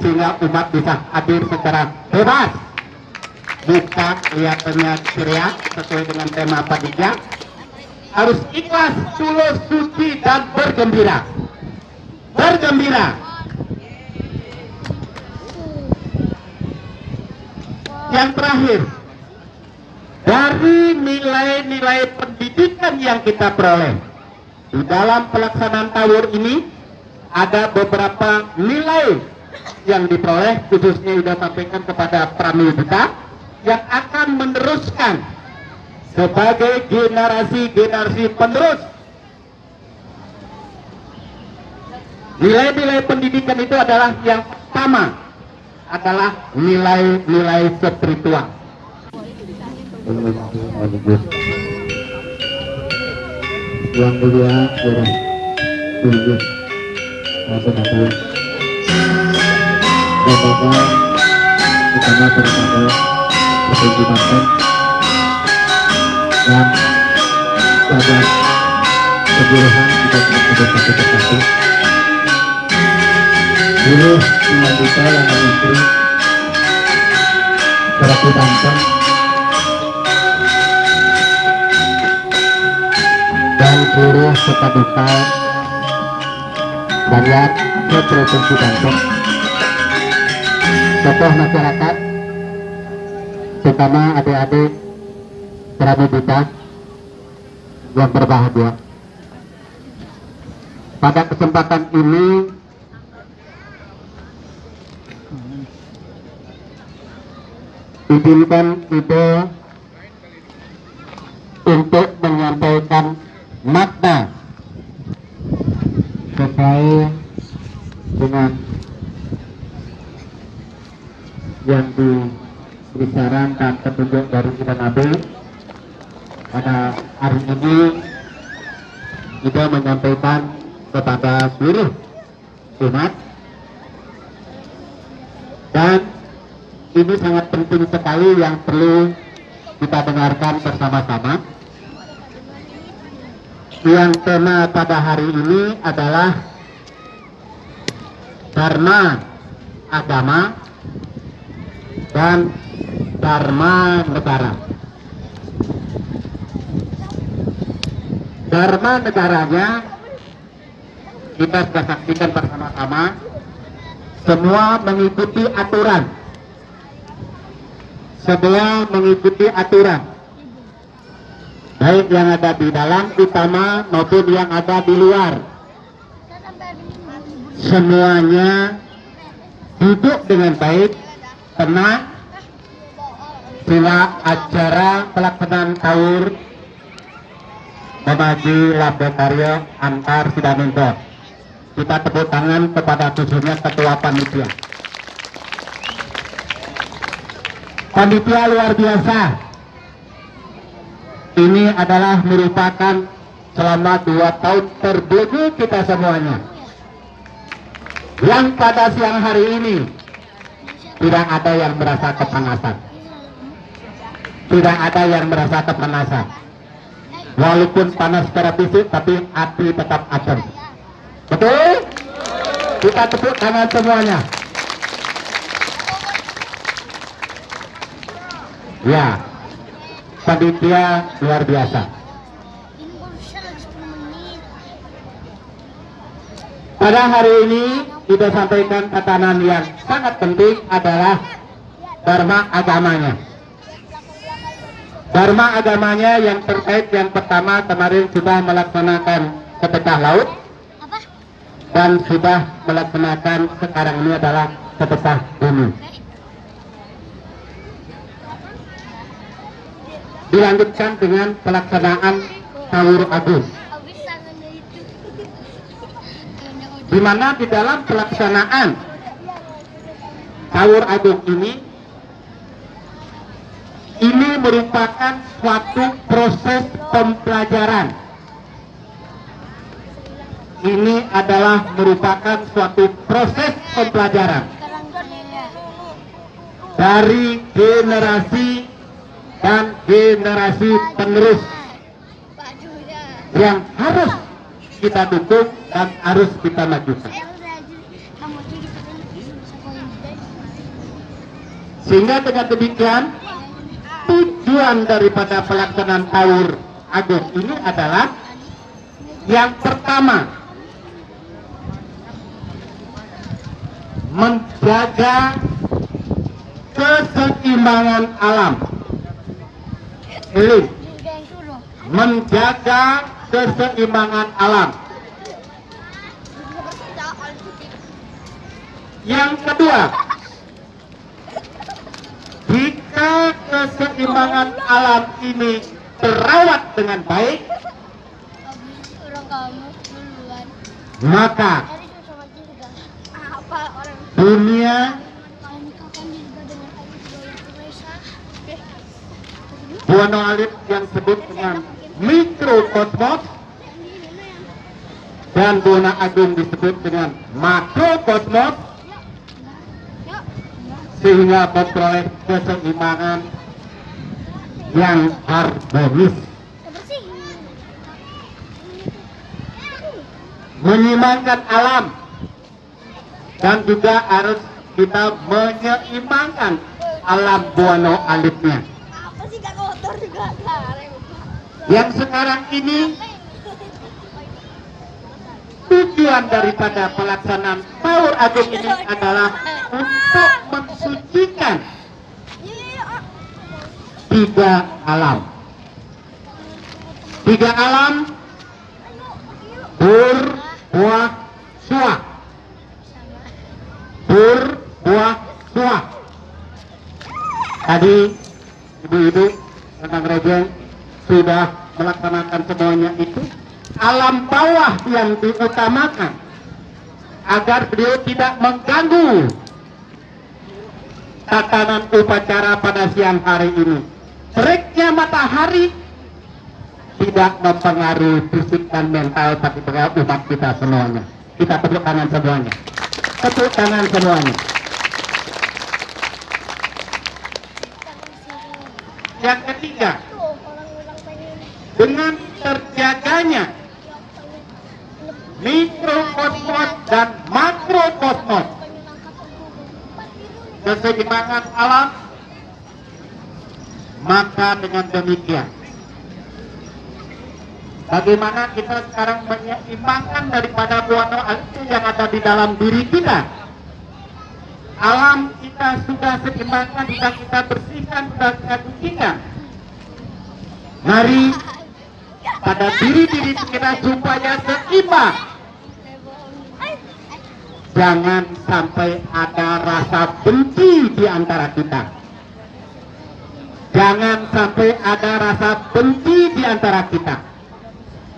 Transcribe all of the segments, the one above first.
sehingga umat bisa hadir secara bebas, buka kelihatannya ceria sesuai dengan tema panitia, harus ikhlas, tulus, suci dan bergembira. Yang terakhir, dari nilai-nilai pendidikan yang kita peroleh di dalam pelaksanaan tawur ini, ada beberapa nilai yang diperoleh, khususnya sudah sampaikan kepada pramilita, yang akan meneruskan sebagai generasi penerus. Nilai-nilai pendidikan itu adalah yang pertama adalah nilai-nilai spiritual. Yang mulia Bapak utama daripada Provinsi Banten dan sahabat keburuhan juga sudah satu persatu guru dengan kita yang menteri Terapi Banten dan guru sepaduka banyak ke Provinsi Banten, tokoh masyarakat, terutama adik-adik pramilita yang berbahagia. Pada kesempatan ini izinkan kita untuk menyampaikan makna sesuai dengan yang diberi saran dan petunjuk dari kita Nabi. Pada hari ini kita menyampaikan kepada seluruh umat, dan ini sangat penting sekali yang perlu kita dengarkan bersama-sama. Yang tema pada hari ini adalah Dharma agama dan Dharma negara. Dharma negaranya kita sudah saksikan bersama-sama, semua mengikuti aturan. Semua mengikuti aturan, baik yang ada di dalam utama maupun yang ada di luar. Semuanya duduk dengan baik, tenang, sila acara pelaksanaan tawur memaji labdakarya antar sidaminto. Kita tepuk tangan kepada khususnya ketua panitia. Panitia luar biasa. Ini adalah merupakan selama 2 tahun terbelenggu kita semuanya. Yang pada siang hari ini tidak ada yang merasa kepanasan. Tidak ada yang merasa kepanasan. Walaupun panas secara fisik, tapi hati tetap adem. Betul? Kita tepuk tangan semuanya. Ya, panitia luar biasa. Pada hari ini kita sampaikan tatanan yang sangat penting adalah dharma agamanya. Dharma agamanya yang terkait yang pertama kemarin sudah melaksanakan sedekah laut dan sudah melaksanakan sekarang ini adalah sedekah bumi. Dilanjutkan dengan pelaksanaan tawur agung, di mana di dalam pelaksanaan tawur agung ini merupakan suatu proses pembelajaran. Ini adalah merupakan suatu proses pembelajaran dari generasi dan generasi penerus yang harus kita dukung dan harus kita majukan. Sehingga dengan demikian tujuan daripada pelaksanaan Taur Agung ini adalah yang pertama, menjaga keseimbangan alam. Ini menjaga keseimbangan alam. Yang kedua, jika keseimbangan alam ini terawat dengan baik, maka dunia Buana Alit yang disebut dengan mikrokosmos dan Buana Agung disebut dengan makrokosmos, sehingga memperoleh keseimbangan yang harmonis. Menyeimbangkan alam dan juga harus kita menyeimbangkan alam Buana Alitnya. Yang sekarang ini tujuan daripada pelaksanaan Taur Agung ini adalah untuk mensucikan tiga alam. Tiga alam: bur, buah, suah. Bur, buah, suah. Tadi ibu-ibu tentang rejeng sudah melaksanakan semuanya itu. Alam bawah yang diutamakan agar beliau tidak mengganggu tatanan upacara pada siang hari ini. Teriknya matahari tidak mempengaruhi fisik dan mental bagi umat kita semuanya. Kita tepuk tangan semuanya. Tepuk tangan semuanya. Yang ketiga, dengan terjaganya mikrokosmos dan makrokosmos, keseimbangan alam, maka dengan demikian bagaimana kita sekarang menyeimbangkan daripada Buana Alit yang ada di dalam diri kita. Alam kita sudah seimbangkan, sudah kita bersihkan, sudah kita sucikan. Mari pada diri-diri kita supaya seimbang. Jangan sampai ada rasa benci di antara kita. Jangan sampai ada rasa benci di antara kita.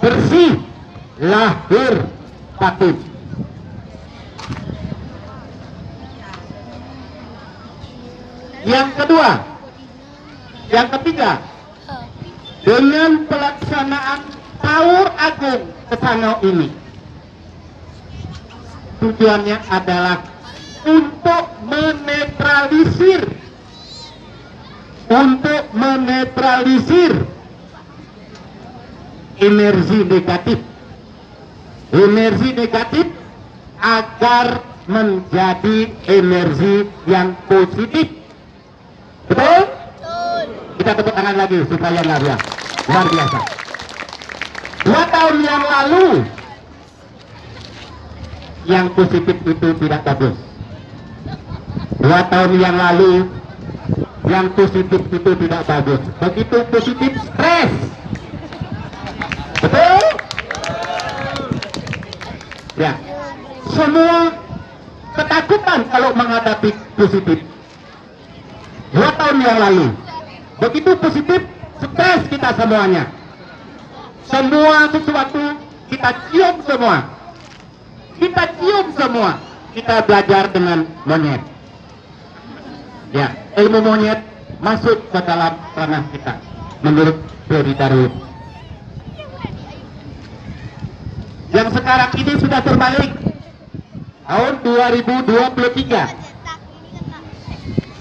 Bersih lahir batin. Yang kedua, yang ketiga, dengan pelaksanaan Taur Agung Kesanau ini, tujuannya adalah untuk menetralisir energi negatif agar menjadi energi yang positif. Betul? Kita tepuk tangan lagi supaya luar biasa. 2 tahun yang lalu yang positif itu tidak bagus. 2 tahun yang lalu yang positif itu tidak bagus. Begitu positif, stres. Betul? Ya. Semua ketakutan kalau menghadapi positif. 2 tahun yang lalu begitu positif, stres kita semuanya. Semua sesuatu kita cium semua. Kita belajar dengan monyet. Ya, ilmu monyet masuk ke dalam ranah kita menurut teori Darwin. Yang sekarang ini sudah terbalik. Tahun 2023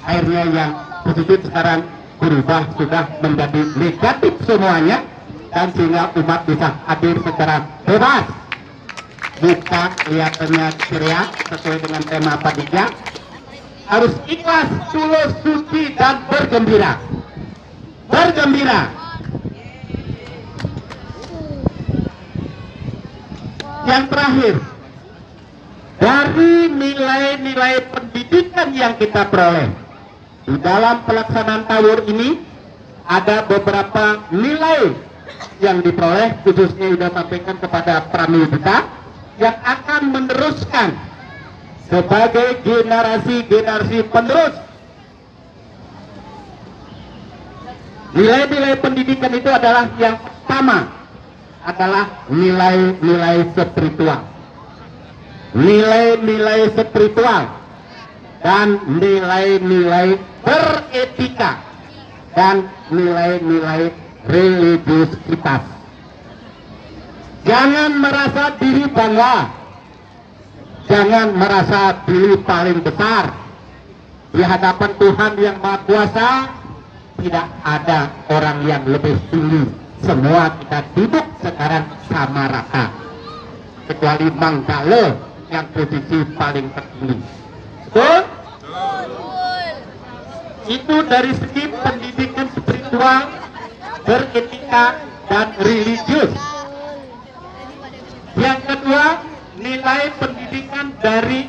akhirnya yang positif sekarang berubah, sudah menjadi negatif semuanya, dan sehingga umat bisa hadir secara bebas. Muka kelihatannya ceria sesuai dengan tema panitia. harus ikhlas, tulus, suci, dan bergembira. Bergembira. Yang terakhir, dari nilai-nilai pendidikan yang kita peroleh di dalam pelaksanaan tawur ini, ada beberapa nilai yang diperoleh, khususnya sudah sampaikan kepada pramudita yang akan meneruskan sebagai generasi-generasi penerus. Nilai-nilai pendidikan itu adalah yang pertama adalah nilai-nilai spiritual. Nilai-nilai spiritual dan nilai-nilai beretika dan nilai-nilai religiusitas. Jangan merasa diri bangga, jangan merasa diri paling besar di hadapan Tuhan yang Maha Kuasa. Tidak ada orang yang lebih tinggi, semua kita duduk sekarang sama rata, kecuali Manggala yang posisi paling tertinggi. Betul? Itu dari segi pendidikan spiritual, beretika, dan religius. Yang kedua, nilai pendidikan dari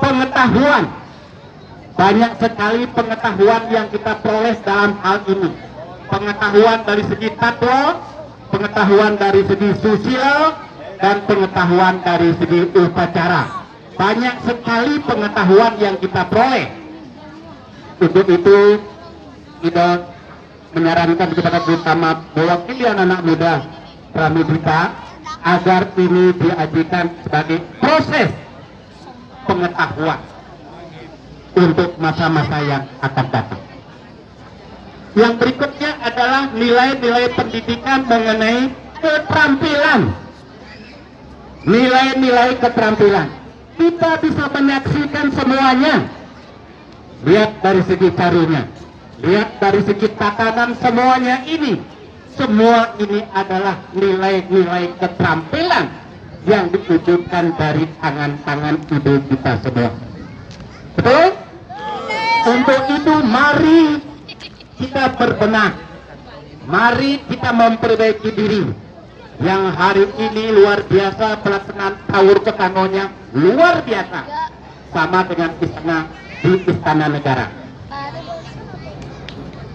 pengetahuan. Banyak sekali pengetahuan yang kita peroleh dalam hal ini. Pengetahuan dari segi tatwa, pengetahuan dari segi sosial, dan pengetahuan dari segi upacara. Banyak sekali pengetahuan yang kita peroleh. Untuk itu, kita menyarankan kepada terutama mewakili anak-anak muda pramudita agar ini diajukan sebagai proses pengetahuan untuk masa-masa yang akan datang. Yang berikutnya adalah nilai-nilai pendidikan mengenai keterampilan. Nilai-nilai keterampilan. Kita bisa menyaksikan semuanya. Lihat dari segi carinya, lihat dari segi tatanan, semuanya ini. Semua ini adalah nilai-nilai keterampilan yang diwujudkan dari tangan-tangan ibu kita semua. Betul? Untuk itu mari kita berbenah, mari kita memperbaiki diri. Yang hari ini luar biasa, pelaksanaan Tawur Ketangonya luar biasa, sama dengan di Istana Negara.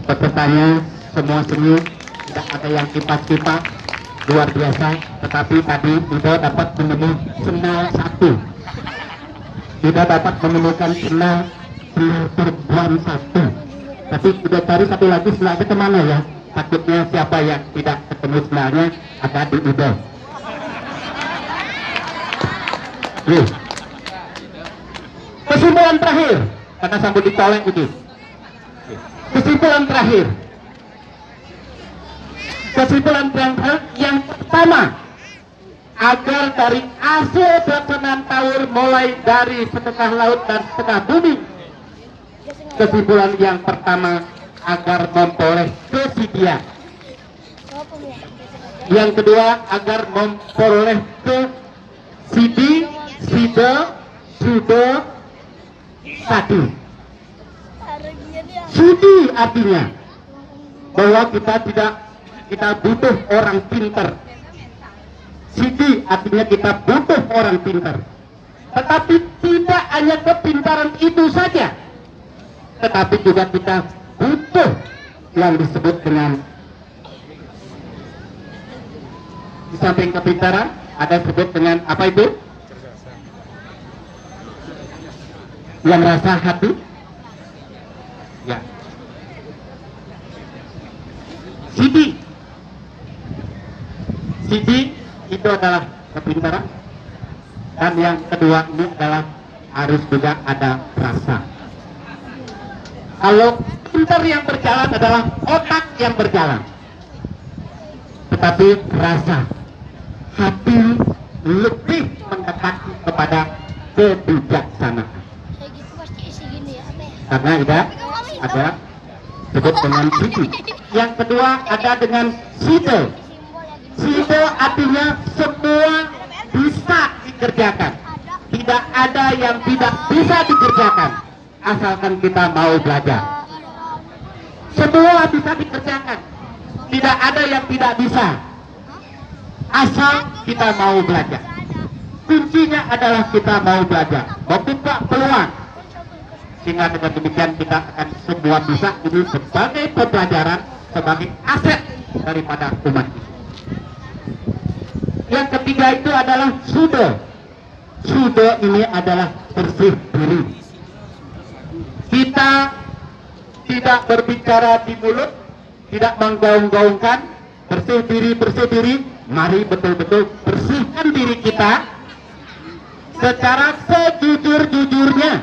Pesertanya semua senyum, tidak ada yang kipas-kipas, luar biasa. Tetapi tadi kita dapat menemukan senal satu, tidak dapat menemukan senal perempuan satu. Tapi sudah cari satu lagi, senalnya kemana ya? Takutnya siapa yang tidak ketemu senalnya ada di Ido. Kesimpulan terakhir, karena sambil ditolak itu. Kesimpulan terakhir. Kesimpulan terakhir yang pertama, agar dari hasil pelaksanaan Tawur mulai dari sedekah laut dan sedekah bumi. Kesimpulan yang pertama, agar memperoleh kesidia. Yang kedua, agar memperoleh kesidi, sida, sudo, sadi. Sudi artinya bahwa kita butuh orang pintar. Sidi artinya kita butuh orang pintar. Tetapi tidak hanya kepintaran itu saja, tetapi juga kita butuh yang disebut dengan, di samping kepintaran ada disebut dengan apa itu? Yang rasa hati. Ya. Sidi. Sidi itu adalah kepintaran. Dan yang kedua ini adalah harus juga ada rasa. Kalau pintar yang berjalan adalah otak yang berjalan, tetapi rasa, hati lebih mendekati kepada kebijaksanaan. Karena ada disebut dengan sidi. Yang kedua ada dengan sida. Sida artinya semua bisa dikerjakan. Tidak ada yang tidak bisa dikerjakan. asalkan kita mau belajar. Semua bisa dikerjakan, tidak ada yang tidak bisa, asal kita mau belajar. Kuncinya adalah kita mau belajar, membuka peluang, sehingga dengan demikian kita akan semua bisa ini sebagai pembelajaran, sebagai aset daripada umat ini. Yang ketiga itu adalah sudo. Sudo ini adalah bersih diri. Kita tidak berbicara di mulut, tidak menggaung-gaungkan, bersih diri. Mari betul-betul bersihkan diri kita secara sejujur-jujurnya.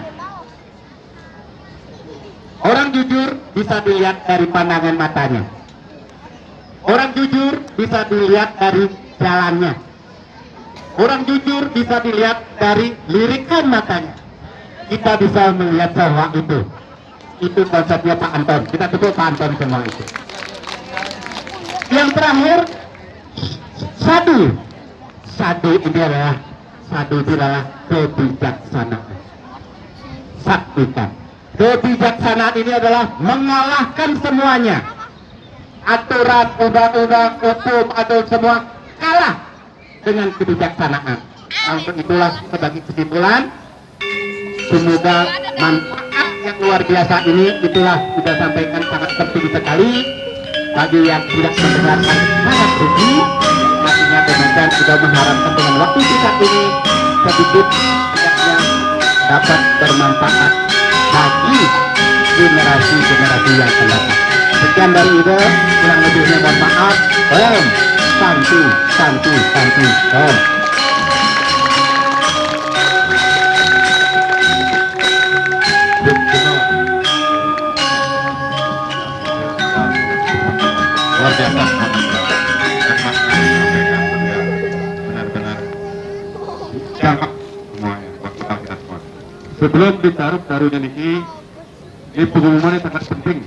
Orang jujur bisa dilihat dari pandangan matanya. Orang jujur bisa dilihat dari jalannya. Orang jujur bisa dilihat dari lirikan matanya. Kita bisa melihat semua itu. Itu konsepnya Pak Anton. Kita tutup Pak Anton semua itu. Yang terakhir, sadu. Sadu ini adalah kebijaksanaan. Sadukan. Kebijaksanaan ini adalah mengalahkan semuanya. Aturan, undang-undang, hukum, atau semua kalah dengan kebijaksanaan. Untuk itulah sebagai kesimpulan, semoga manfaat yang luar biasa ini itulah sudah sampaikan sangat penting sekali. Bagi yang tidak mendengarkan sangat rugi, artinya demikian sudah mengharapkan dengan waktu singkat ini sedikit tidaknya dapat bermanfaat bagi generasi-generasi yang akan datang. Sekian dari Ibu, kurang lebihnya mohon maaf. Om Santi. Om. Luar biasa. Benar-benar jangkau semuanya buat kita semua. Sebelum ditaruh ini pengumumannya sangat penting.